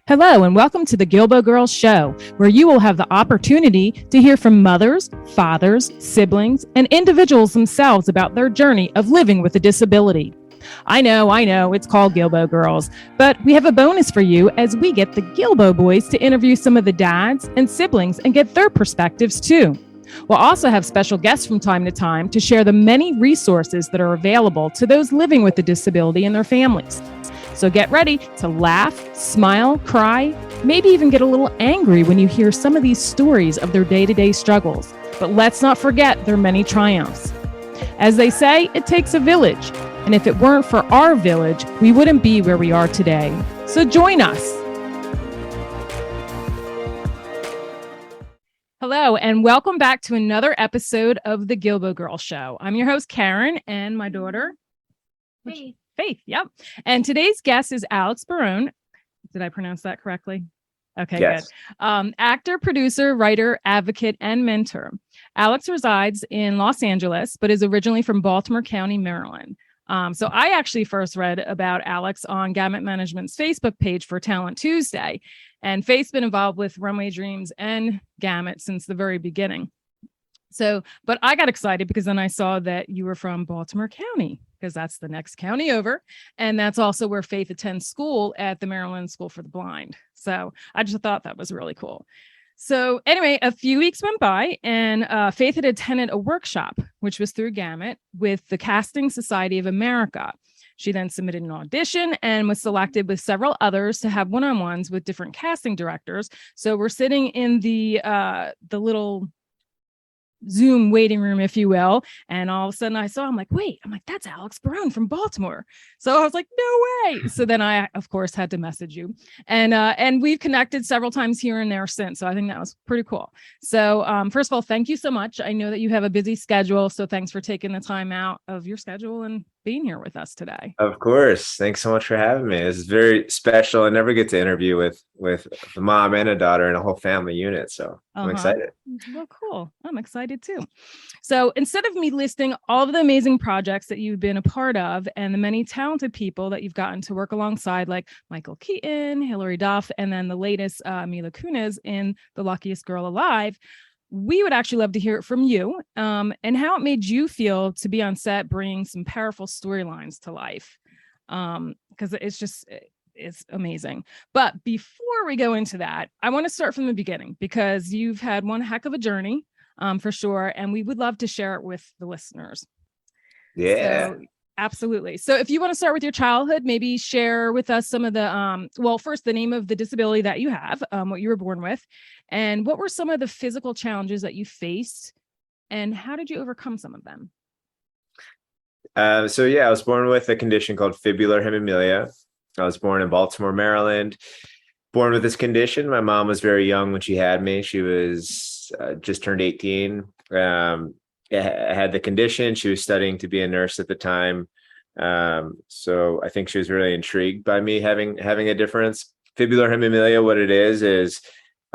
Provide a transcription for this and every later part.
Hello, and welcome to the Guilbault Girls Show, where you will have the opportunity to hear from mothers, fathers, siblings, and individuals themselves about their journey of living with a disability. I know, it's called Guilbault Girls, but we have a bonus for you as we get the Guilbault boys to interview some of the dads and siblings and get their perspectives too. We'll also have special guests from time to time to share the many resources that are available to those living with a disability and their families. So get ready to laugh, smile, cry, maybe even get a little angry when you hear some of these stories of their day-to-day struggles. But let's not forget their many triumphs. As they say, it takes a village. And if it weren't for our village, we wouldn't be where we are today. So join us. Hello, and welcome back to another episode of the Guilbault Girls Show. I'm your host, Karen, and my daughter, Faith, yep. And today's guest is Alex Barone. Did I pronounce that correctly? Okay, yes. Good. Actor, producer, writer, advocate, and mentor. Alex resides in Los Angeles, but is originally from Baltimore County, Maryland. So I actually first read about Alex on Gamut Management's Facebook page for Talent Tuesday. And Faith's been involved with Runway Dreams and Gamut since the very beginning. But I got excited because then I saw that you were from Baltimore County, because that's the next county over. And that's also where Faith attends school at the Maryland School for the Blind. So I just thought that was really cool. So anyway, a few weeks went by and Faith had attended a workshop, which was through Gamut with the Casting Society of America. She then submitted an audition and was selected with several others to have one-on-ones with different casting directors. So we're sitting in the little Zoom waiting room, if you will. And all of a sudden I'm like, that's Alex Barone from Baltimore. So I was like, no way. So then I, of course, had to message you and we've connected several times here and there since. So I think that was pretty cool. So first of all, thank you so much. I know that you have a busy schedule. So thanks for taking the time out of your schedule and being here with us today. Of course. Thanks so much for having me. This is very special. I never get to interview with a mom and a daughter and a whole family unit. So I'm excited. Well, cool. I'm excited too. So instead of me listing all of the amazing projects that you've been a part of and the many talented people that you've gotten to work alongside, like Michael Keaton, Hillary Duff, and then the latest Mila Kunis in The Luckiest Girl Alive, we would actually love to hear it from you and how it made you feel to be on set, bringing some powerful storylines to life. Because it's amazing. But before we go into that, I want to start from the beginning because you've had one heck of a journey for sure. And we would love to share it with the listeners. Yeah. So, absolutely. So if you want to start with your childhood, maybe share with us some of the, first, the name of the disability that you have, what you were born with, and what were some of the physical challenges that you faced, and how did you overcome some of them? I was born with a condition called Fibular He. I was born in Baltimore, Maryland, born with this condition. My mom was very young when she had me. She was just turned 18. Had the condition. She was studying to be a nurse at the time. So I think she was really intrigued by me having a difference. Fibular He, what it is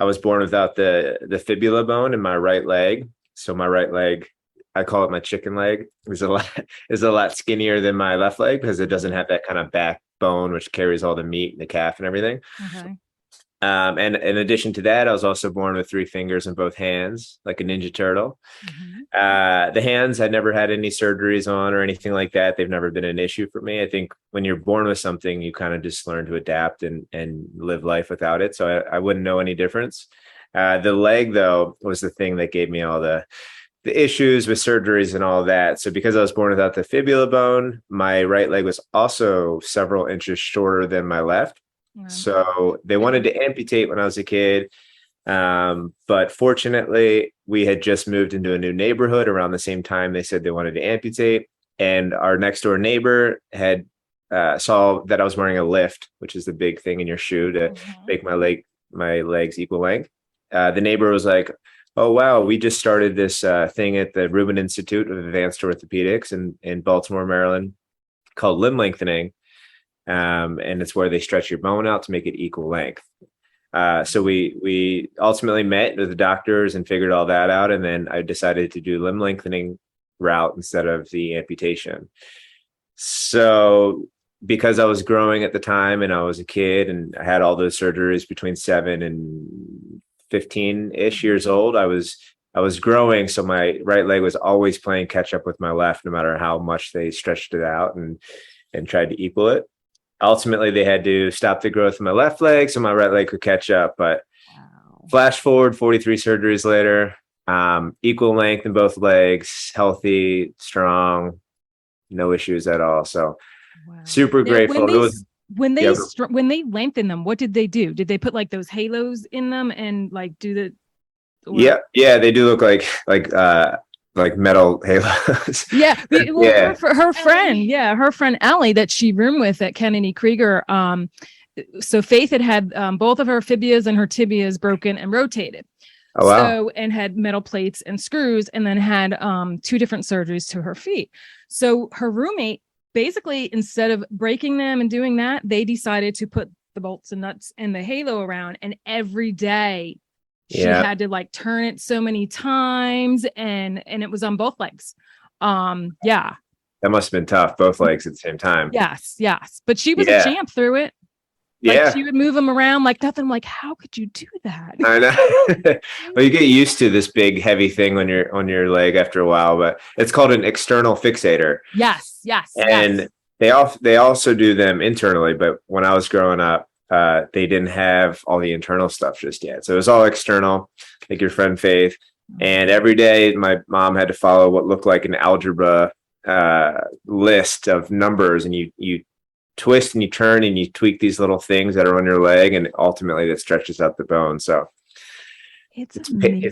I was born without the fibula bone in my right leg. So my right leg, I call it my chicken leg, is a lot skinnier than my left leg because it doesn't have that kind of backbone which carries all the meat, the calf and everything. Okay. And in addition to that, I was also born with 3 fingers in both hands, like a Ninja Turtle. Mm-hmm. The hands, I never had any surgeries on or anything like that. They've never been an issue for me. I think when you're born with something, you kind of just learn to adapt and live life without it. So I wouldn't know any difference. The leg, though, was the thing that gave me all the issues with surgeries and all that. So because I was born without the fibula bone, my right leg was also several inches shorter than my left. So they wanted to amputate when I was a kid. But fortunately, we had just moved into a new neighborhood around the same time they said they wanted to amputate. And our next door neighbor had saw that I was wearing a lift, which is the big thing in your shoe to make my legs equal length. The neighbor was like, "Oh, wow, we just started this thing at the Rubin Institute of Advanced Orthopedics in Baltimore, Maryland, called limb lengthening. And it's where they stretch your bone out to make it equal length." So we ultimately met with the doctors and figured all that out. And then I decided to do limb lengthening route instead of the amputation. So because I was growing at the time and I was a kid and I had all those surgeries between 7 and 15-ish years old, I was growing. So my right leg was always playing catch up with my left, no matter how much they stretched it out and tried to equal it. Ultimately, they had to stop the growth of my left leg so my right leg could catch up. But flash forward 43 surgeries later, equal length in both legs, healthy, strong, no issues at all. So super grateful. When they lengthen them, what did they do? Did they put like those halos in them and like do the? Yeah, they do look like metal halos. Yeah, well, her friend Ellie that she roomed with at Kennedy Krieger. So Faith had both of her fibulas and her tibias broken and rotated. Oh, wow. So, and had metal plates and screws, and then had 2 different surgeries to her feet. So her roommate, basically, instead of breaking them and doing that, they decided to put the bolts and nuts and the halo around, and every day she had to like turn it so many times, and it was on both legs. That must have been tough, both legs at the same time. Yes, but she was a champ through it. Like she would move them around like nothing. I'm like, how could you do that? I know. Well, you get used to this big heavy thing on your leg after a while, but it's called an external fixator. Yes. And they also do them internally, but when I was growing up, they didn't have all the internal stuff just yet. So it was all external, like your friend Faith. And every day my mom had to follow what looked like an algebra list of numbers, and you twist and you turn and you tweak these little things that are on your leg, and ultimately that stretches out the bone. So it's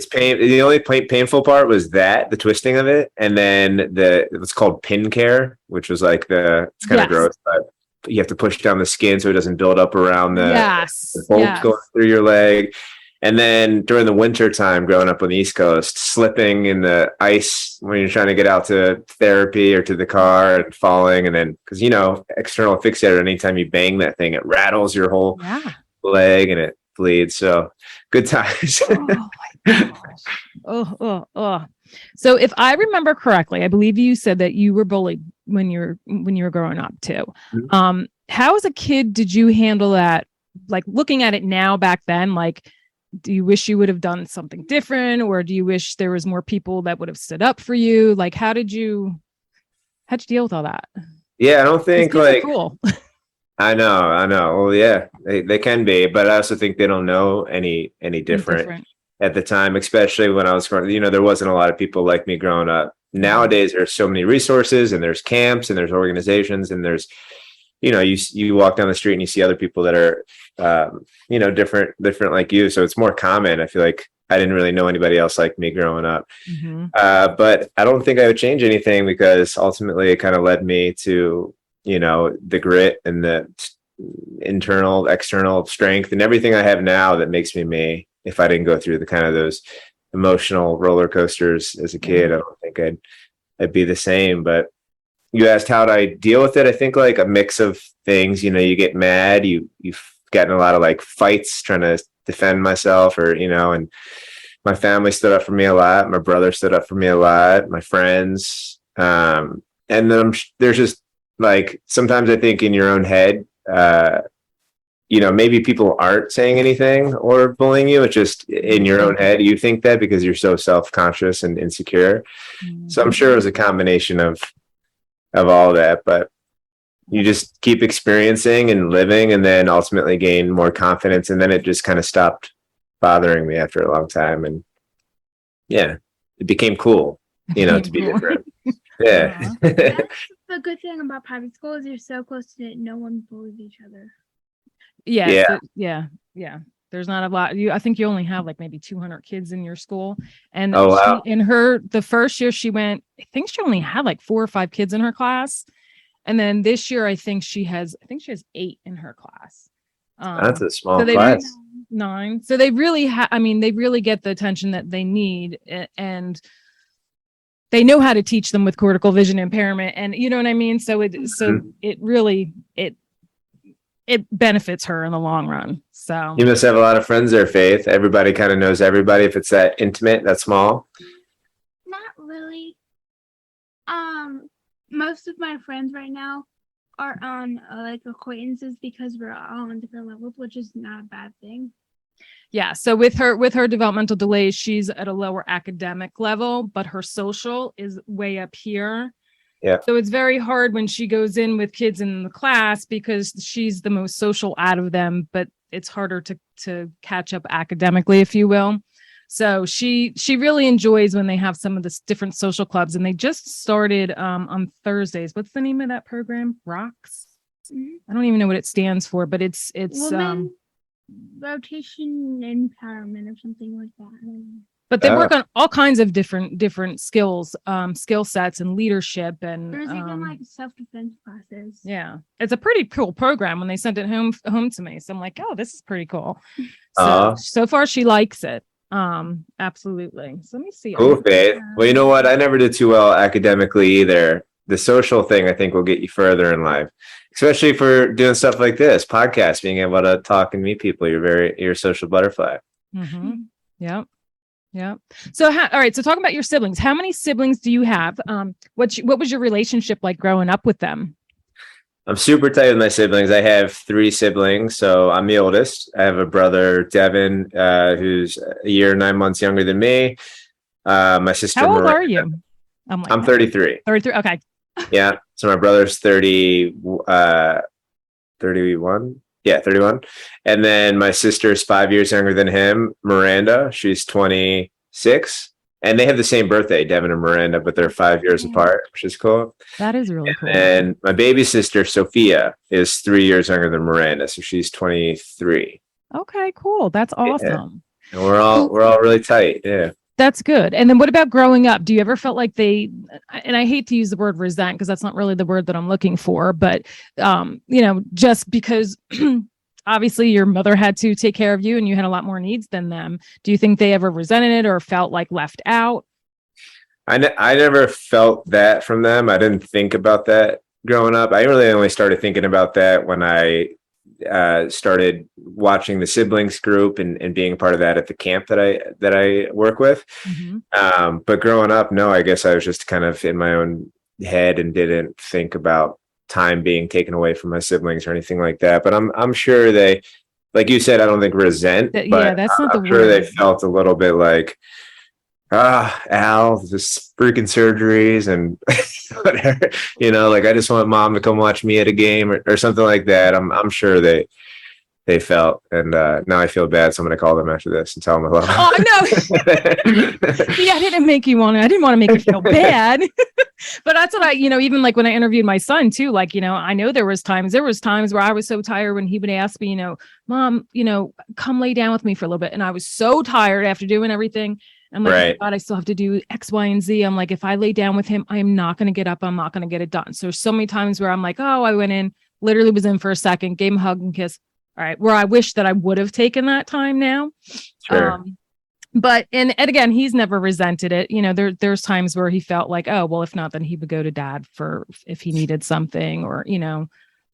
pain. The only painful part was the twisting of it, and then what's called pin care, which was like it's kind of gross, but you have to push down the skin so it doesn't build up around the bolt going through your leg. And then during the winter time, growing up on the East Coast, slipping in the ice when you're trying to get out to therapy or to the car and falling. And then, because, external fixator, anytime you bang that thing, it rattles your whole leg and it bleeds. So good times. Oh my gosh. So if I remember correctly, I believe you said that you were bullied when you were growing up too. Mm-hmm. How as a kid did you handle that? Like looking at it now, back then, like, do you wish you would have done something different, or do you wish there was more people that would have stood up for you? Like, how'd you deal with all that? Yeah, I don't think like cruel. I know. Well, yeah, they can be, but I also think they don't know any different at the time, especially when I was growing. There wasn't a lot of people like me growing up. Nowadays, there's so many resources, and there's camps, and there's organizations, and there's, you walk down the street and you see other people that are, different like you. So it's more common. I feel like I didn't really know anybody else like me growing up. Mm-hmm. But I don't think I would change anything, because ultimately it kind of led me to, the grit and the internal, external strength and everything I have now that makes me. If I didn't go through the kind of those emotional roller coasters as a kid, I don't think I'd be the same. But you asked how do I deal with it? I think like a mix of things. You get mad. You've gotten a lot of like fights trying to defend myself, or and my family stood up for me a lot. My brother stood up for me a lot. My friends, and then there's just like sometimes I think in your own head, maybe people aren't saying anything or bullying you. It's just in your own head. You think that because you're so self-conscious and insecure. Mm-hmm. So I'm sure it was a combination of all that, but you just keep experiencing and living, and then ultimately gain more confidence. And then it just kind of stopped bothering me after a long time. And it became cool, to be different. Yeah. That's the good thing about private school is you're so close to it. No one bullies each other. Yeah. There's not a lot. I think you only have like maybe 200 kids in your school. And the first year she went, I think she only had like 4 or 5 kids in her class. And then this year, I think she has 8 in her class. That's a small class. 9. So they really they really get the attention that they need, and they know how to teach them with cortical vision impairment. And you know what I mean? So it really benefits her in the long run. So you must have a lot of friends there, Faith. Everybody kind of knows everybody. If it's that intimate, that small. Not really. Most of my friends right now are on like acquaintances because we're all on different levels, which is not a bad thing. Yeah. So with her developmental delays, she's at a lower academic level, but her social is way up here. Yeah. So it's very hard when she goes in with kids in the class because she's the most social out of them, but it's harder to catch up academically, if you will. So she really enjoys when they have some of the different social clubs, and they just started on Thursdays. What's the name of that program? Rocks. I don't even know what it stands for, but it's Woman rotation empowerment or something like that. But they work on all kinds of different skills, skill sets and leadership and there's even like self-defense classes. Yeah. It's a pretty cool program when they sent it home to me. So I'm like, oh, this is pretty cool. So far she likes it. Absolutely. So let me see. Cool, Faith. Well, you know what? I never did too well academically either. The social thing I think will get you further in life, especially for doing stuff like this, podcast, being able to talk and meet people. You're a social butterfly. Mm-hmm. Yep. Yeah. So, all right. So, talking about your siblings, how many siblings do you have? What was your relationship like growing up with them? I'm super tight with my siblings. I have 3 siblings, so I'm the oldest. I have a brother, Devin, who's a year 9 months younger than me. My sister. How old are you? I'm 33. 33. Okay. Yeah. So my brother's 31. Yeah, 31. And then my sister's 5 years younger than him, Miranda. She's 26. And they have the same birthday, Devin and Miranda, but they're 5 years apart, which is cool. That is really cool. And my baby sister, Sophia, is 3 years younger than Miranda. So she's 23. Okay, cool. That's awesome. Yeah. And we're all really tight. Yeah. That's good. And then what about growing up? Do you ever felt like they, and I hate to use the word resent because that's not really the word that I'm looking for, but, just because obviously your mother had to take care of you and you had a lot more needs than them. Do you think they ever resented it or felt like left out? I never felt that from them. I didn't think about that growing up. I really only started thinking about that when I started watching the siblings group and being a part of that at the camp that I work with. Mm-hmm. But growing up, no, I guess I was just kind of in my own head and didn't think about time being taken away from my siblings or anything like that. But I'm sure they, like you said, I don't think resent, but yeah, that's not I'm sure they felt a little bit like, Al, just freaking surgeries and whatever, like I just want mom to come watch me at a game or something like that. I'm sure they felt, and now I feel bad. So I'm going to call them after this and tell them I love them. Oh no. See, I didn't want to make you feel bad. But that's what even like when I interviewed my son too, like, I know there was times where I was so tired when he would ask me, Mom, come lay down with me for a little bit. And I was so tired after doing everything. I'm like, right. Oh God, I still have to do X, Y, and Z. I'm like, if I lay down with him, I am not going to get up. I'm not going to get it done. So many times where I'm like, oh, I went in, literally was in for a second, gave him a hug and kiss. All right. Where I wish that I would have taken that time now. Sure. But, and again, he's never resented it. There's times where he felt like, oh, well, if not, then he would go to dad if he needed something or,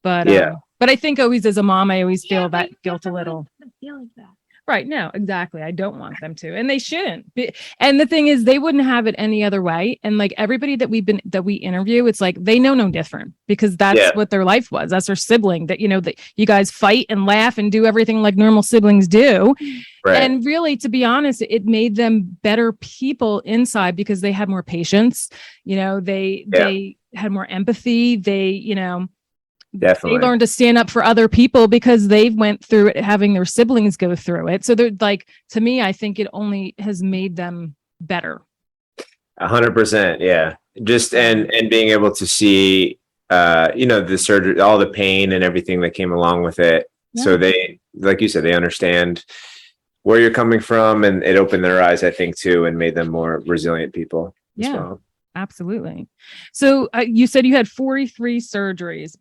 but, yeah. But I think always as a mom, I always feel that guilt a little. Feel like that. Right. No, exactly. I don't want them to, and they shouldn't be. And the thing is, they wouldn't have it any other way. And like everybody that we interview, it's like, they know no different because that's what their life was. That's their sibling that, that you guys fight and laugh and do everything like normal siblings do. Right. And really, to be honest, it made them better people inside because they had more patience. They had more empathy. Definitely. They learned to stand up for other people because they've went through it, having their siblings go through it. So they're like, to me, I think it only has made them better. 100%. Yeah. Just, and being able to see, the surgery, all the pain and everything that came along with it. Yeah. So they, like you said, they understand where you're coming from, and it opened their eyes, I think, too, and made them more resilient people. Yeah. As well. Absolutely. So you said you had 43 surgeries.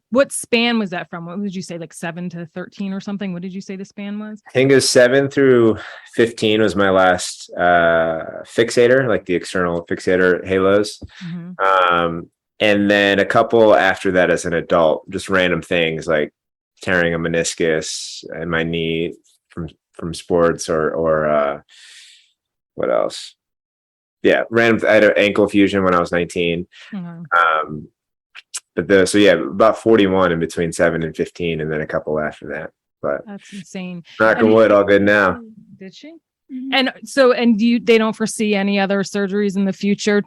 What span was that from? What did you say, like 7 to 13 or something? What did you say the span was? I think it was 7 through 15 was my last fixator, like the external fixator halos. Mm-hmm. And then a couple after that as an adult, just random things like tearing a meniscus in my knee from sports or what else? Yeah, random. I had an ankle fusion when I was 19. Mm-hmm. so yeah, about 41 in between 7 and 15, and then a couple after that. But That's insane. knock on wood, all good now. Did she? Mhm. And so, they don't foresee any other surgeries in the future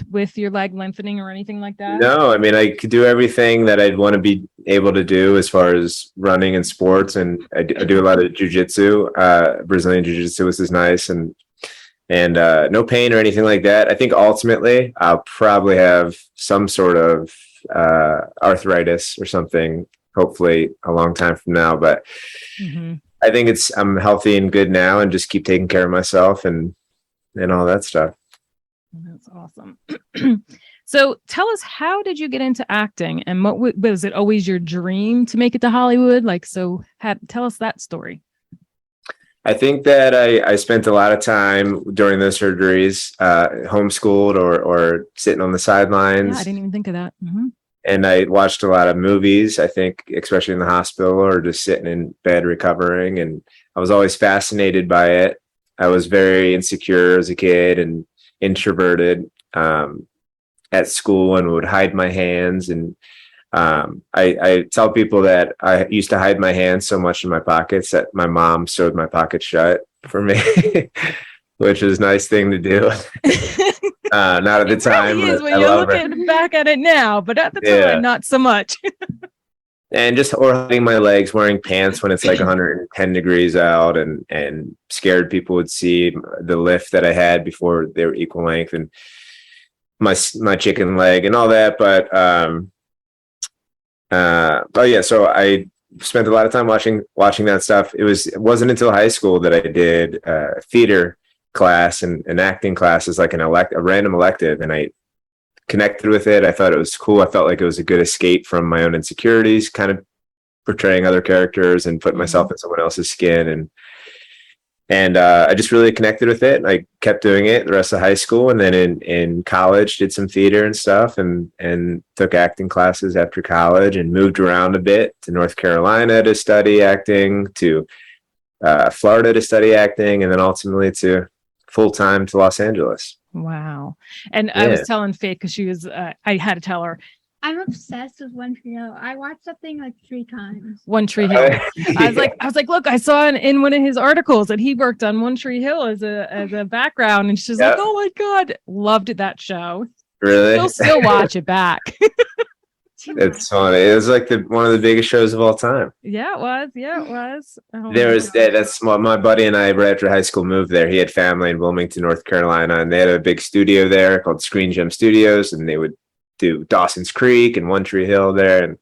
with your leg lengthening or anything like that? No, I mean, I could do everything that I'd want to be able to do as far as running and sports. And I do a lot of jujitsu, Brazilian jiu-jitsu, which is nice. And no pain or anything like that. I think ultimately I'll probably have some sort of arthritis or something, hopefully a long time from now. But I think I'm healthy and good now, and just keep taking care of myself and all that stuff. That's awesome. So tell us, how did you get into acting, and what was it always your dream to make it to Hollywood? Tell us that story. I think that I spent a lot of time during those surgeries, homeschooled or sitting on the sidelines. Yeah, I didn't even think of that. And I watched a lot of movies, I think, especially in the hospital or just sitting in bed recovering. And I was always fascinated by it. I was very insecure as a kid and introverted at school, and would hide my hands. And I tell people that I used to hide my hands so much in my pockets that my mom sewed my pockets shut for me, which is a nice thing to do. Not at the time. Really is when you're looking back at it now, but at the time, not so much. And or hiding my legs, wearing pants when it's like 110 degrees out, and scared people would see the lift that I had before they were equal length, and my chicken leg and all that. But yeah, so I spent a lot of time watching that stuff. It wasn't until high school that I did theater class and acting classes, like a random elective, and I connected with it. I thought it was cool. I felt like it was a good escape from my own insecurities, kind of portraying other characters and putting myself in someone else's skin. And I just really connected with it. I kept doing it the rest of high school, and then in college did some theater and stuff, and took acting classes after college, and moved around a bit to North Carolina to study acting, to Florida to study acting, and then ultimately to full-time to Los Angeles. Wow. And I was telling Faith, because she was, I had to tell her, I'm obsessed with One Tree Hill. I watched that thing like 3 times. One Tree Hill. I was like, look, I saw in one of his articles that he worked on One Tree Hill as a background, and she's like, oh my God, loved that show. Really? She'll still watch it back. It's funny. It was like one of the biggest shows of all time. Yeah, it was. Oh, there was that's my buddy and I, right after high school, moved there. He had family in Wilmington, North Carolina, and they had a big studio there called Screen Gem Studios, and they would do Dawson's Creek and One Tree Hill there, and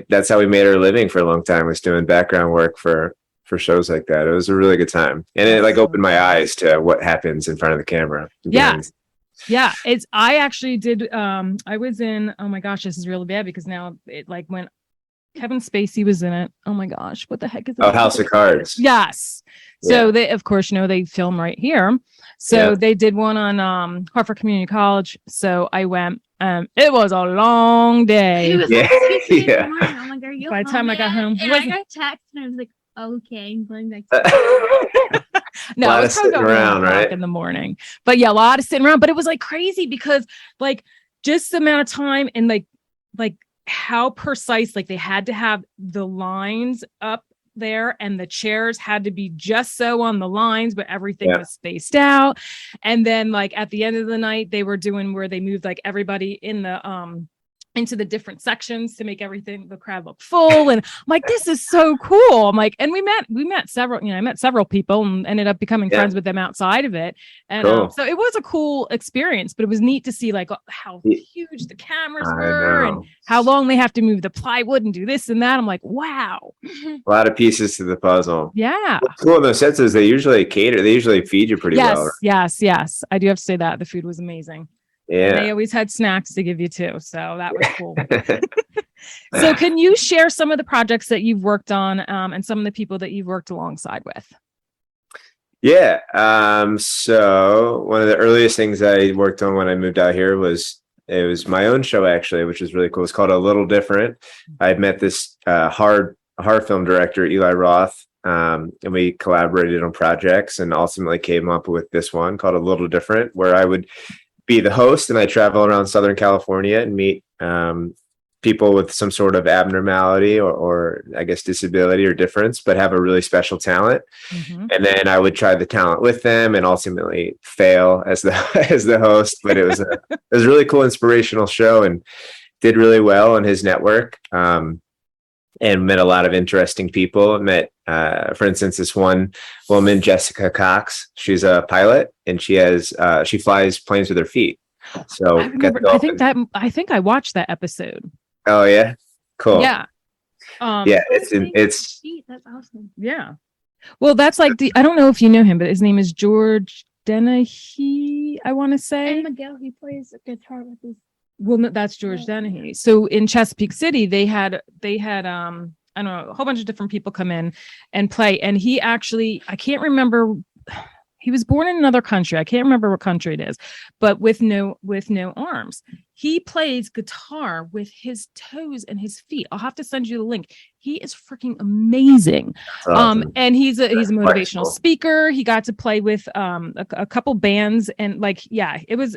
that's how we made our living for a long time, was doing background work for shows like that. It was a really good time, and it opened my eyes to what happens in front of the camera. Yeah, I actually did. I was in, oh my gosh, this is really bad, because now it when Kevin Spacey was in it. Oh my gosh, what the heck is it? Oh, House of Cards. Yes. So they, of course, they film right here. So they did one on Hartford Community College. So I went. It was a long day. It was like 6 in the morning. I'm like, are you By the time I got home, and I got a text, and I was like, okay, I'm going back. No, a lot it of was sitting probably around, right? in the morning. But yeah, a lot of sitting around. But it was crazy, because just the amount of time, and like how precise, they had to have the lines up there, and the chairs had to be just so on the lines, but everything was spaced out. And then at the end of the night, they were doing where they moved everybody in the into the different sections to make the crowd look full. And I'm like, this is so cool. I'm like, and we met several, I met several people and ended up becoming friends with them outside of it. And cool. So it was a cool experience, but it was neat to see how huge the cameras were and how long they have to move the plywood and do this and that. I'm like, wow. A lot of pieces to the puzzle. Yeah. What's cool in those sets is they usually feed you pretty well. Yes. I do have to say that the food was amazing. Yeah. And they always had snacks to give you too. So that was cool. So can you share some of the projects that you've worked on and some of the people that you've worked alongside with? Yeah. So one of the earliest things I worked on when I moved out here was my own show, actually, which is really cool. It's called A Little Different. I'd met this horror film director, Eli Roth, and we collaborated on projects, and ultimately came up with this one called A Little Different, where I would be the host, and I travel around Southern California and meet people with some sort of abnormality or I guess disability or difference, but have a really special talent. And then I would try the talent with them and ultimately fail as the as the host. But it was a really cool, inspirational show and did really well on his network. And met a lot of interesting people. Met, for instance, this one woman, Jessica Cox. She's a pilot, and she flies planes with her feet. So I think I watched that episode. Oh yeah, cool. Yeah, it's That's awesome. Yeah. Well, that's like I don't know if you know him, but his name is George Dennehy, I want to say. And Miguel, he plays the guitar with his. Well, no, that's George Dennehy. So in Chesapeake City, they had I don't know, a whole bunch of different people come in and play. And he actually, I can't remember, he was born in another country. I can't remember what country it is, but with no arms. He plays guitar with his toes and his feet. I'll have to send you the link. He is freaking amazing. awesome. And he's a motivational speaker. He got to play with a couple bands, and like, yeah, it was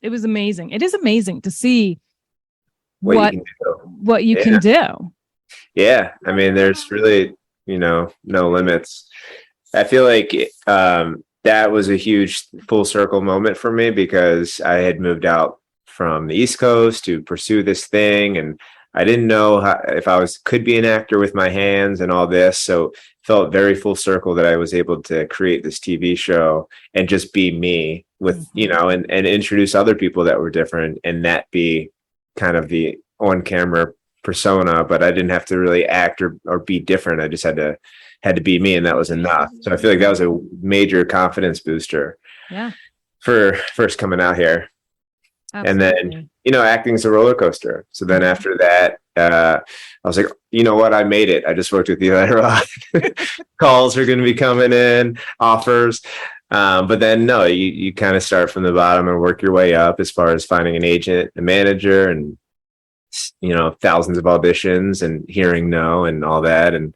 amazing. It is amazing to see what you can do. Yeah, I mean, there's really, no limits. I feel like that was a huge full circle moment for me, because I had moved out from the East Coast to pursue this thing, and I didn't know if I could be an actor with my hands and all this. So it felt very full circle that I was able to create this TV show and just be me with, and introduce other people that were different, and that be kind of the on-camera persona. But I didn't have to really act or be different. I just had to be me, and that was enough. So I feel like that was a major confidence booster. Yeah. For first coming out here. Absolutely. And then, acting's a roller coaster. So then after that, I was like, you know what? I made it. I just worked with Eli Roth. Calls are going to be coming in, offers. But then, no, you kind of start from the bottom and work your way up as far as finding an agent, a manager, and, thousands of auditions and hearing no and all that. And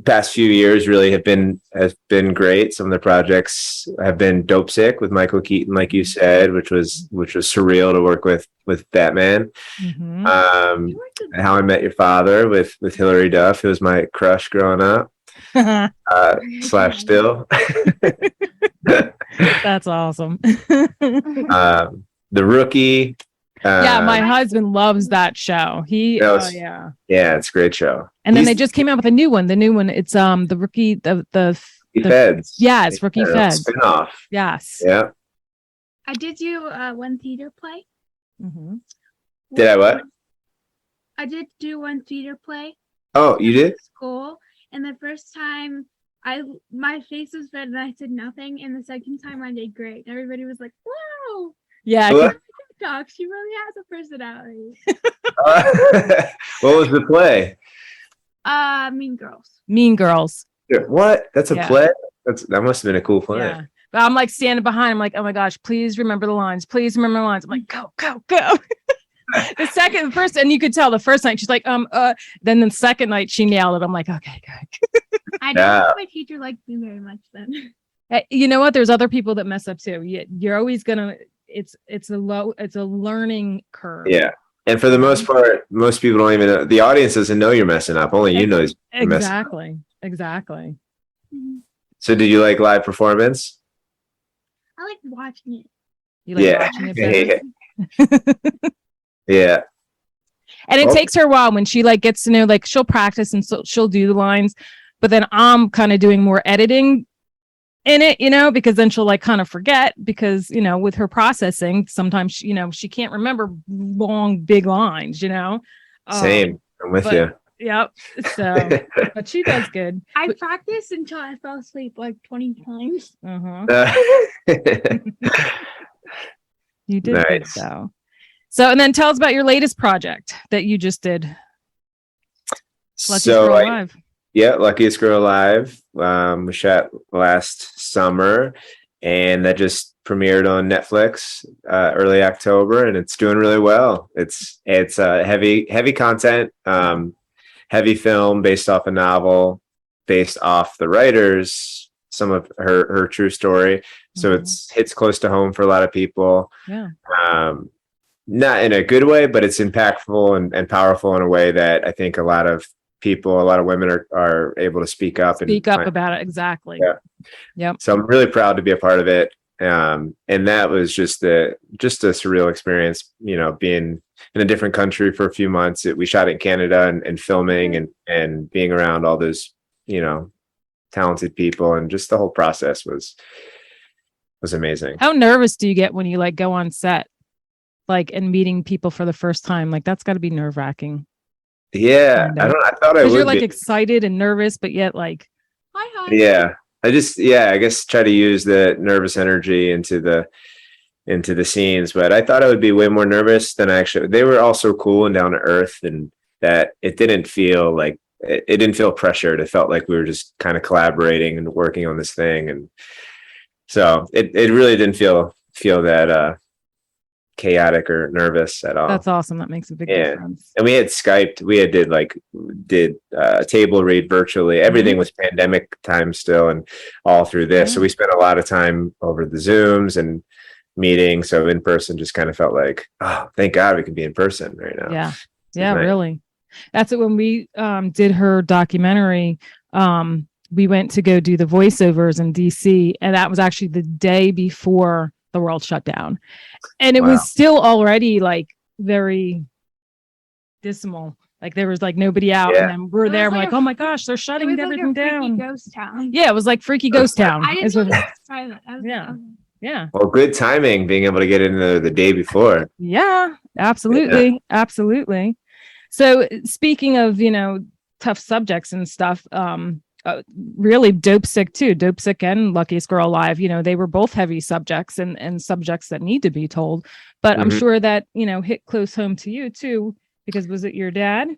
past few years really has been great. Some of the projects have been Dopesick with Michael Keaton, like you said, which was surreal to work with Batman. How I Met Your Father with Hillary Duff, who was my crush growing up. Slash still. That's awesome. The Rookie. Yeah, my husband loves that show. Yeah, it's a great show. And then they just came out with a new one. The new one, it's the Rookie, the Feds. Yeah, it's Rookie Feds. Spinoff. Yes. Yeah. I did do one theater play. Did I what? I did do one theater play. Oh, you did? School, and the first time my face was red and I said nothing, and the second time I did great. Everybody was like, "Wow!" Yeah. Doc, she really has a personality. What was the play? Mean Girls. Mean Girls. What? That's a play? That must have been a cool play. Yeah. But I'm like standing behind. I'm like, oh my gosh, please remember the lines. Please remember the lines. I'm like, go. The first, and you could tell the first night she's like, then the second night she nailed it. I'm like, okay, good. I don't think my teacher liked me very much then. You know what? There's other people that mess up too. You're always gonna. It's a learning curve. Yeah. And for the most part, most people don't even know. The audience doesn't know you're messing up. Only you know you're messing up. Exactly. So did you like live performance? I like watching it. You like watching it? Yeah. And it takes her a while when she gets to know, she'll practice and so she'll do the lines, but then I'm kind of doing more editing in it, because then she'll kind of forget, because with her processing sometimes she can't remember long big lines. Same. I'm with you. Yep. So but she does good. I practiced until I fell asleep 20 times. You did good though. So and then tell us about your latest project that you just did. Luckiest Girl Alive. Yeah, Luckiest Girl Alive. We shot last summer, and that just premiered on Netflix early October, and it's doing really well. It's heavy content, heavy film based off a novel, based off the writers, some of her true story. So it hits close to home for a lot of people. Yeah. not in a good way, but it's impactful and powerful in a way that I think a lot of women are able to speak up about it. Exactly. Yeah. Yep. So I'm really proud to be a part of it. And that was just a surreal experience, being in a different country for a few months. We shot in Canada and filming and being around all those, talented people, and just the whole process was amazing. How nervous do you get when you go on set, and meeting people for the first time? That's got to be nerve wracking. Yeah. I thought I would. You're excited and nervous, but yet hi. Yeah. I guess try to use the nervous energy into the scenes, but I thought I would be way more nervous than they were all so cool and down to earth, and that it didn't feel it didn't feel pressured. It felt like we were just kind of collaborating and working on this thing. And so it really didn't feel that chaotic or nervous at all. That's awesome. That makes a big difference. And we had Skyped. We had did table read virtually. Everything was pandemic time still, and all through this. So we spent a lot of time over the Zooms and meetings. So in person just kind of felt like, oh, thank God we can be in person right now. Yeah. Yeah, really. That's it. When we did her documentary, we went to go do the voiceovers in DC, and that was actually the day before the world shut down. And it was still already very dismal. There was nobody out, and then we're there. I'm oh my gosh, they're shutting everything down. Ghost town. Yeah, it was like freaky ghost town. I didn't try that. Yeah. Yeah. Well, good timing being able to get in the day before. Yeah, absolutely. Yeah. Absolutely. So speaking of, tough subjects and stuff, really Dopesick too. Dopesick and Luckiest Girl Alive, they were both heavy subjects and subjects that need to be told. But I'm sure that, hit close home to you too, because was it your dad?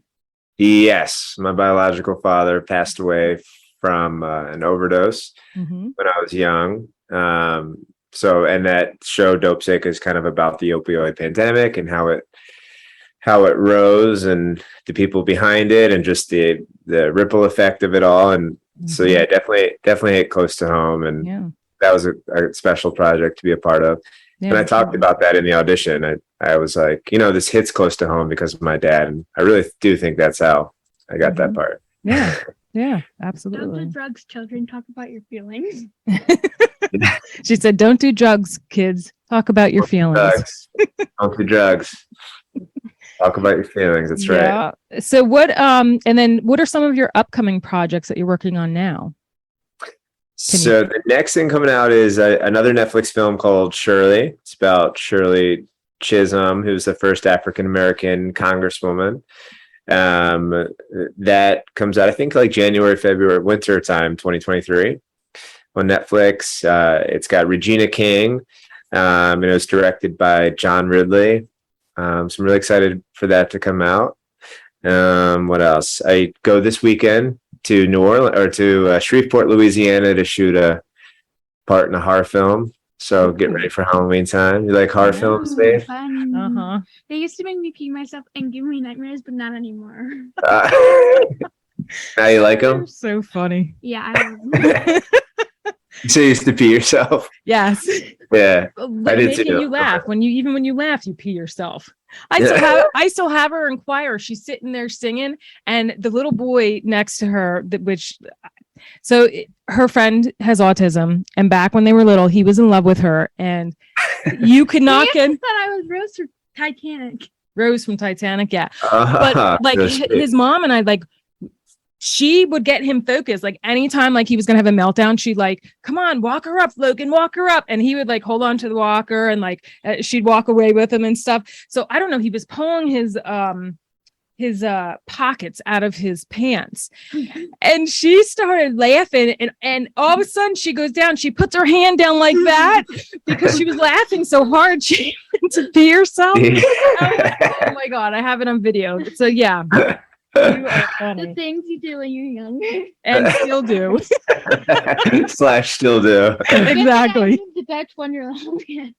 Yes. My biological father passed away from an overdose when I was young. And that show Dopesick is kind of about the opioid pandemic and how it rose and the people behind it and just the ripple effect of it all. And so, yeah, definitely hit close to home. And that was a special project to be a part of. Yeah, and I talked about that in the audition. I was like, this hits close to home because of my dad. And I really do think that's how I got that part. Yeah. Yeah, absolutely. Don't do drugs, children. Talk about your feelings. She said, don't do drugs, kids. Talk about your feelings. Don't do drugs. Talk about your feelings. That's right. So what, and then what are some of your upcoming projects that you're working on now? So the next thing coming out is another Netflix film called Shirley. It's about Shirley Chisholm, who's the first African-American congresswoman. That comes out, I think, January, February, winter time, 2023 on Netflix. It's got Regina King, and it was directed by John Ridley. So I'm really excited for that to come out. What else? I go this weekend to New Orleans or to Shreveport, Louisiana to shoot a part in a horror film. So get ready for Halloween time. You like horror films, Faith? They used to make me pee myself and give me nightmares, but not anymore. Now you like them? So funny. Yeah, I love them. So you used to pee yourself? Yes. Yeah. I did too. You laugh when you laugh, you pee yourself. I still have her in choir. She's sitting there singing, and the little boy next to her, her friend has autism, and back when they were little, he was in love with her, and you could not get. I thought I was Rose from Titanic. Rose from Titanic, yeah. But his mom and I she would get him focused. Anytime he was gonna have a meltdown, she'd come on, walk her up, Logan, walk her up. And he would hold on to the walker and she'd walk away with him and stuff. So I don't know, he was pulling his pockets out of his pants. And she started laughing and all of a sudden she goes down, she puts her hand down like that because she was laughing so hard she went to pee herself. Oh my God, I have it on video. So yeah. You are funny. The things you do when you're young. And still do. / still do. Exactly. That's wonderland.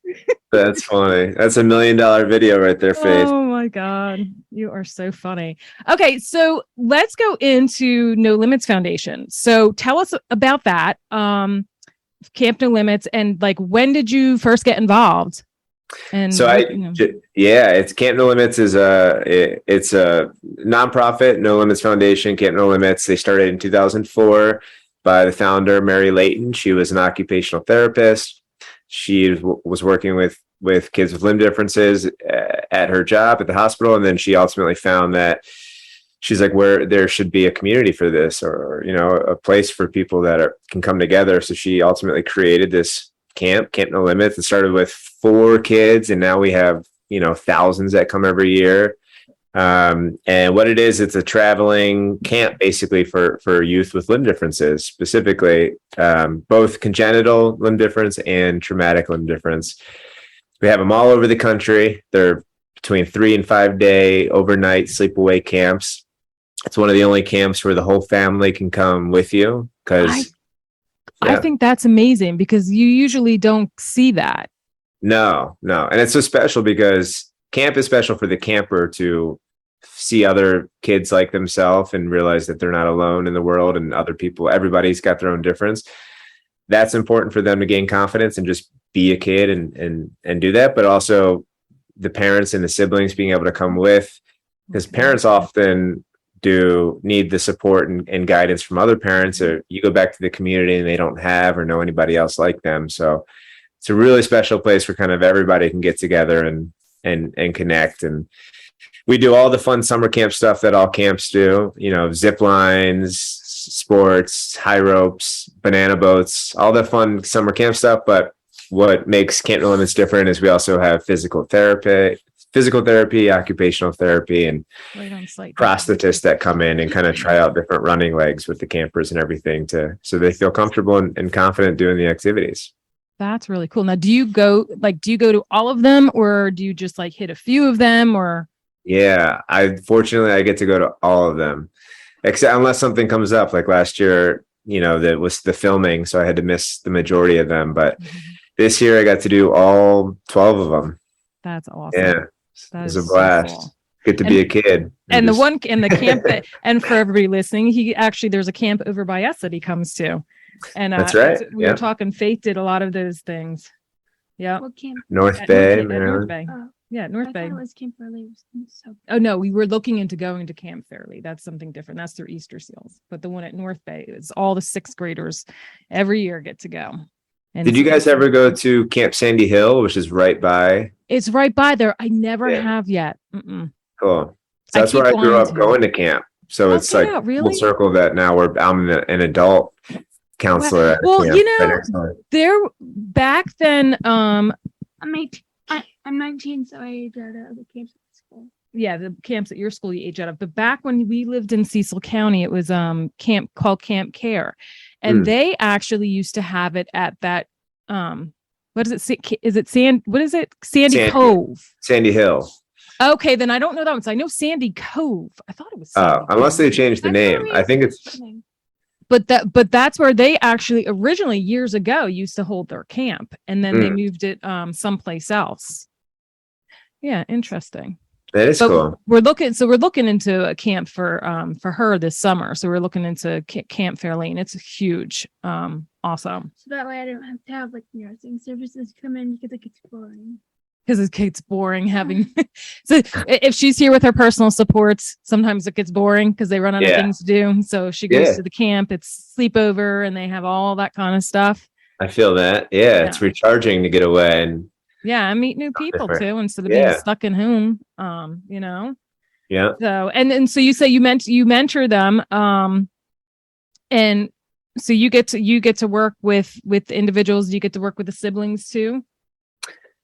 That's funny. That's $1 million video right there, Faith. Oh my God. You are so funny. Okay, so let's go into No Limits Foundation. So tell us about that. Camp No Limits, and when did you first get involved? And So it's Camp No Limits is it's a nonprofit, No Limits Foundation, Camp No Limits. They started in 2004 by the founder, Mary Layton. She was an occupational therapist. She was working with kids with limb differences at her job at the hospital. And then she ultimately found that she's like, where there should be a community for this, or, a place for people that can come together. So she ultimately created this Camp No Limits. It started with 4 kids, and now we have, thousands that come every year. And what it is, it's a traveling camp basically for youth with limb differences, specifically both congenital limb difference and traumatic limb difference. We have them all over the country. They're between 3 and 5 day overnight sleepaway camps. It's one of the only camps where the whole family can come with you, because I think that's amazing, because you usually don't see that. No. And it's so special because camp is special for the camper to see other kids like themselves and realize that they're not alone in the world, and other people, everybody's got their own difference. That's important for them to gain confidence and just be a kid and do that. But also the parents and the siblings being able to come with, because parents often do need the support and guidance from other parents, or you go back to the community and they don't have or know anybody else like them. So it's a really special place where kind of everybody can get together and connect. And we do all the fun summer camp stuff that all camps do, zip lines, sports, high ropes, banana boats, all the fun summer camp stuff. But what makes Camp No Limits different is we also have physical therapy, occupational therapy, and prosthetists that come in and kind of try out different running legs with the campers and everything so they feel comfortable and confident doing the activities. That's really cool. Now, do you go to all of them, or do you just hit a few of them, or? Yeah, I get to go to all of them, except unless something comes up, like last year, that was the filming, so I had to miss the majority of them. But this year I got to do all 12 of them. That's awesome. Yeah, it was a blast. So cool. Good to be a kid. And the one in the camp and for everybody listening, there's a camp over by us that he comes to. And that's right. We were talking, Faith did a lot of those things. Yeah. North Bay. North Bay. North Bay. It was Camp Fairley. Oh no, we were looking into going to Camp Fairley. That's something different. That's their Easter seals. But the one at North Bay is all the 6th graders every year get to go. And did you guys ever go to Camp Sandy Hill, which is right by? It's right by there. I never have yet. Cool. So that's where I grew up going to camp. So it's full circle that now I'm an adult counselor. Well, there back then, I'm 19, so I age out of the camps at school. Yeah, the camps at your school you age out of. But back when we lived in Cecil County, it was camp called Camp Care. And they actually used to have it at that what is it? Is it Sandy Cove? Sandy Hill. Okay, then I don't know that one. So I know Sandy Cove. I thought it was Sandy unless they changed the name. I think it's But that's where they actually originally years ago used to hold their camp, and then they moved it someplace else. Yeah, interesting. That is cool. We're looking into a camp for her this summer. So we're looking into Camp Fairlane. It's huge. Awesome. So that way I don't have to have nursing services come in because it gets boring. Because it gets boring having. So if she's here with her personal supports, sometimes it gets boring because they run out of things to do. So she goes to the camp. It's sleepover, and they have all that kind of stuff. I feel that. Yeah, it's recharging to get away and. Yeah, I meet new people too instead of being stuck in home. Yeah. So and so you say you mentor them, and so you get to work with individuals. You get to work with the siblings too.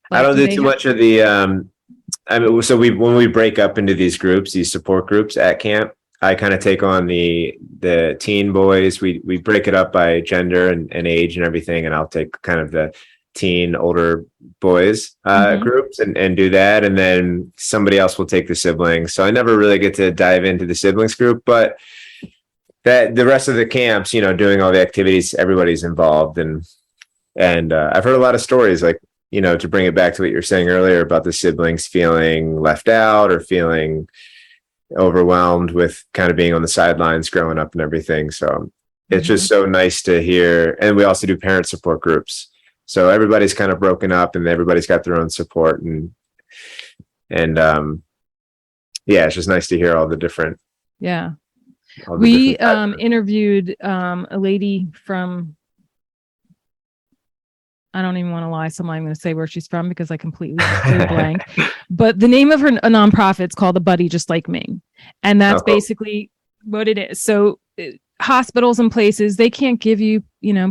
I don't do too much of the. So when we break up into these groups, these support groups at camp, I kind of take on the teen boys. We break it up by gender and age and everything, and I'll take kind of the teen older boys groups and do that, and then somebody else will take the siblings. So I never really get to dive into the siblings group, but that the rest of the camps, doing all the activities, everybody's involved, and I've heard a lot of stories to bring it back to what you were saying earlier about the siblings feeling left out or feeling overwhelmed with kind of being on the sidelines growing up and everything. So it's just so nice to hear. And we also do parent support groups. So everybody's kind of broken up and everybody's got their own support, and yeah, it's just nice to hear all the different. Yeah. all the We different interviewed a lady from, I don't even want to lie, so I'm going to say where she's from because I completely drew a blank. But the name of her a nonprofit's called A Buddy Just Like Me. And that's basically what it is. So hospitals and places, they can't give you,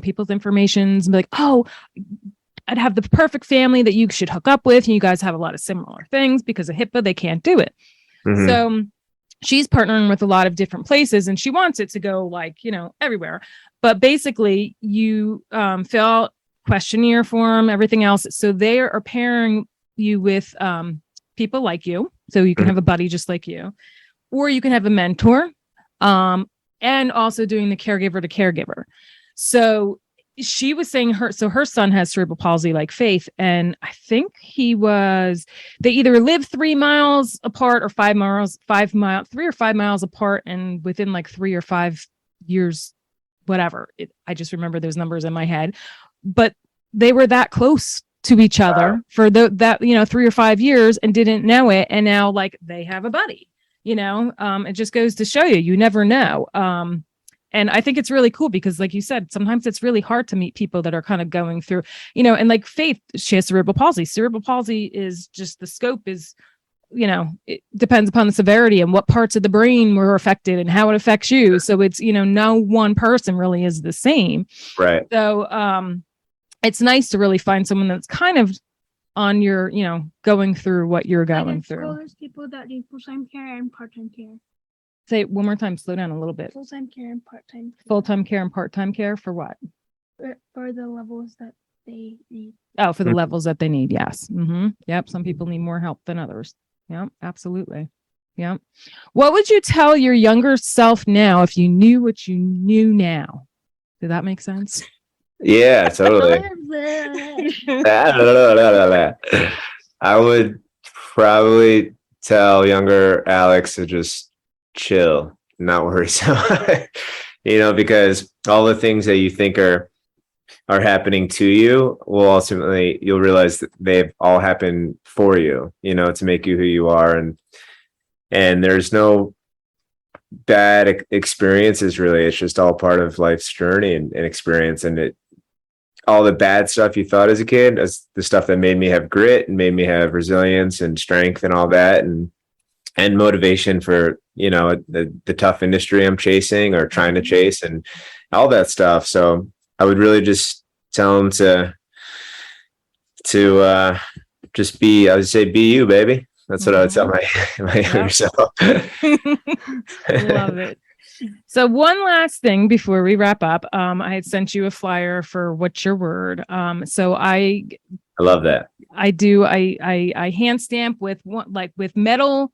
people's information and be like, oh, I'd have the perfect family that you should hook up with. And you guys have a lot of similar things. Because of HIPAA, they can't do it. Mm-hmm. So she's partnering with a lot of different places and she wants it to go everywhere. But basically you fill out questionnaire form, everything else. So they are pairing you with people like you. So you can have a buddy just like you, or you can have a mentor, and also doing the caregiver to caregiver. So she was saying her son has cerebral palsy like Faith. And I think they either live 3 miles apart or 3 or 5 miles apart. And within like 3 or 5 years, whatever, I just remember those numbers in my head, but they were that close to each other for that 3 or 5 years and didn't know it. And now like they have a buddy, it just goes to show you never know. And I think it's really cool because like you said, sometimes it's really hard to meet people that are kind of going through, and like Faith, she has cerebral palsy. Cerebral palsy is just, the scope is, it depends upon the severity and what parts of the brain were affected and how it affects you. So it's, no one person really is the same. Right. So, it's nice to really find someone that's kind of on your, going through what you're going through. There's people that need full-time care and part-time care. Say it one more time, slow down a little bit. Full-time care and part-time care. Full-time care and part-time care for what? For the levels that they need. Oh, for the levels that they need. Yes. Mm-hmm. Yep. Some people need more help than others. Yep. Absolutely. Yep. What would you tell your younger self now if you knew what you knew now? Did that make sense? Yeah, totally. I would probably tell younger Alex to just chill, not worry so much, because all the things that you think are happening to you will ultimately, you'll realize that they've all happened for you, to make you who you are. And there's no bad experiences really. It's just all part of life's journey and experience. And all the bad stuff you thought as a kid is the stuff that made me have grit and made me have resilience and strength and all that, and motivation for, the tough industry I'm chasing or trying to chase and all that stuff. So I would really just tell them to just be, I would say, be you, baby. That's what I would tell my younger self. Love it. So one last thing before we wrap up, I had sent you a flyer for What's Your Word. So I love that. I do. I hand stamp with metal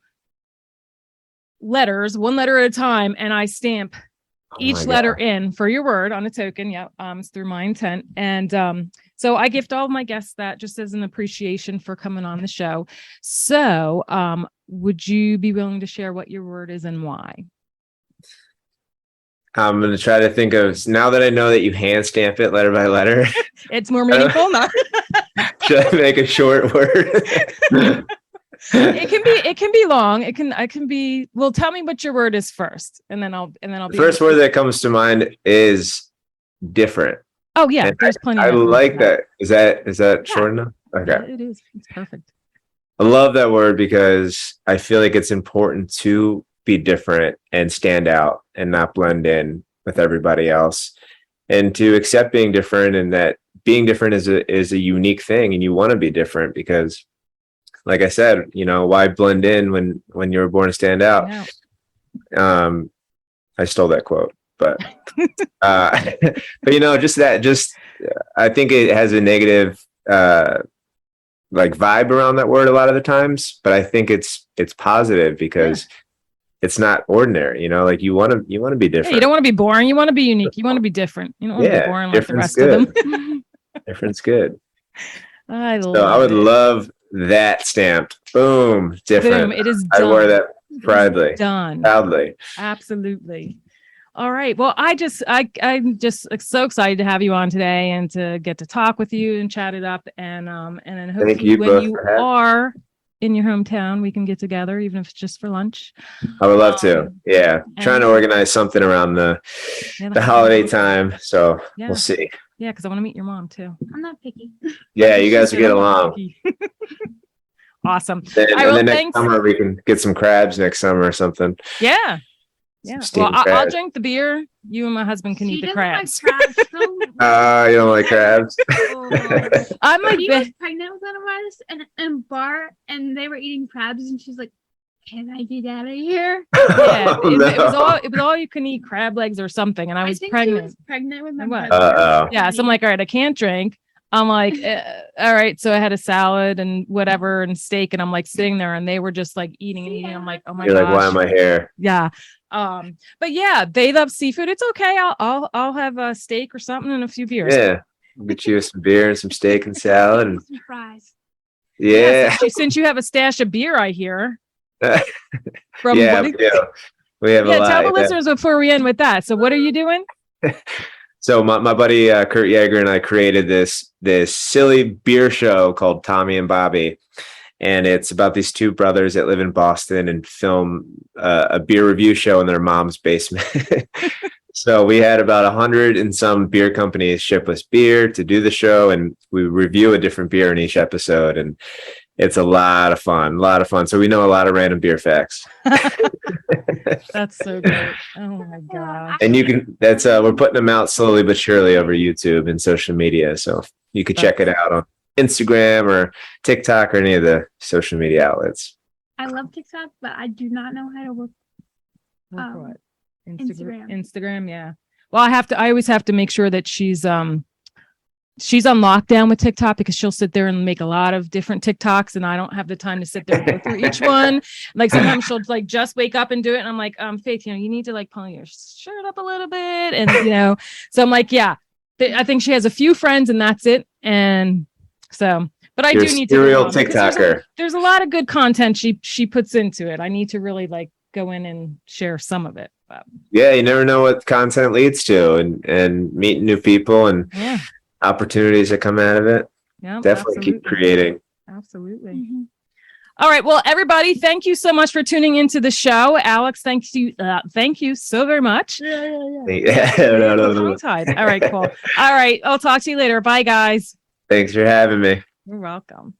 letters, one letter at a time, and I stamp each letter in for your word on a token. Yeah. It's through my intent. And so I gift all of my guests that just as an appreciation for coming on the show. So would you be willing to share what your word is and why? I'm going to try to think of, now that I know that you hand stamp it letter by letter. It's more meaningful. Should I make a short word? It can be long. I can be, well, tell me what your word is first. And then I'll be. The first word that comes to mind is different. Oh yeah. And there's plenty. I like that. Is that short enough? Okay. Yeah, it is. It's perfect. I love that word because I feel like it's important to be different and stand out and not blend in with everybody else, and to accept being different, and that being different is a unique thing, and you want to be different because, like I said, why blend in when you were born to stand out? I stole that quote, but just I think it has a negative like vibe around that word a lot of the times, but I think it's positive because it's not ordinary, like you want to be different. Yeah, you don't want to be boring. You want to be unique. You want to be different. You don't want to be boring like the rest good. of them. Different's good. I would love that stamped. Boom. Different. Boom. It is done. I wear that proudly. Done. Proudly. Absolutely. All right. Well, I'm just so excited to have you on today and to get to talk with you and chat it up. And then hopefully when you are in your hometown, we can get together, even if it's just for lunch. I would love to. Yeah. Trying to organize something around the holiday time. So we'll see. Yeah, because I want to meet your mom too. I'm not picky. Yeah, you guys will get along. Awesome. Then next summer we can get some crabs next summer or something. Yeah. Yeah. Well, I'll drink the beer. You and my husband can eat the crabs. Like crabs you don't like crabs? I'm like, she was pregnant with one of us in a bar, and they were eating crabs, and she's like, "Can I get out of here?" Yeah, it was all you can eat crab legs or something, and I was pregnant. She was pregnant with my brother. Yeah, so I'm like, all right, I can't drink. I'm like, all right. So I had a salad and whatever and steak, and I'm like sitting there, and they were just like eating and eating. I'm like, oh my gosh. You're like, why am I here? Yeah. But yeah, they love seafood. It's okay. I'll have a steak or something and a few beers. Yeah, we'll get you some beer and some steak and salad and some fries. Yeah. Since you have a stash of beer, I hear. From we have a lot. Tell the listeners before we end with that. So what are you doing? So my buddy Kurt Yeager and I created this silly beer show called Tommy and Bobby. And it's about these two brothers that live in Boston and film a beer review show in their mom's basement. So we had about 100 and some beer companies ship us beer to do the show, and we review a different beer in each episode. And it's a lot of fun. So we know a lot of random beer facts. That's so great. Oh my God. And we're putting them out slowly but surely over YouTube and social media. So you could check it out on Instagram or TikTok or any of the social media outlets. I love TikTok, but I do not know how to work what? Instagram, yeah. Well, I always have to make sure that she's on lockdown with TikTok, because she'll sit there and make a lot of different TikToks, and I don't have the time to sit there and go through each one. Like sometimes she'll like just wake up and do it, and I'm like, Faith, you need to like pull your shirt up a little bit, and so I'm like, yeah. I think she has a few friends, and that's it. And so, but I do need to. Serial TikToker. There's a lot of good content she puts into it. I need to really like go in and share some of it. But. Yeah, you never know what content leads to, and meeting new people and opportunities that come out of it. Yeah, definitely keep creating. Absolutely. Mm-hmm. All right. Well, everybody, thank you so much for tuning into the show. Alex, thank you so very much. Yeah. All right, cool. All right. I'll talk to you later. Bye, guys. Thanks for having me. You're welcome.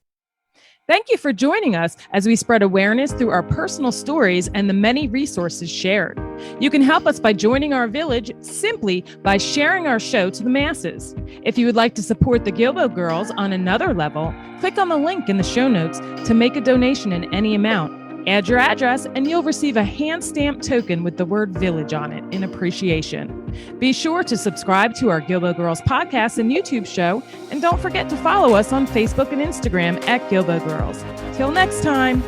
Thank you for joining us as we spread awareness through our personal stories and the many resources shared. You can help us by joining our village simply by sharing our show to the masses. If you would like to support the Guilbault Girls on another level, click on the link in the show notes to make a donation in any amount. Add your address and you'll receive a hand-stamped token with the word village on it in appreciation. Be sure to subscribe to our Guilbault Girls podcast and YouTube show, and don't forget to follow us on Facebook and Instagram at Guilbault Girls. Till next time.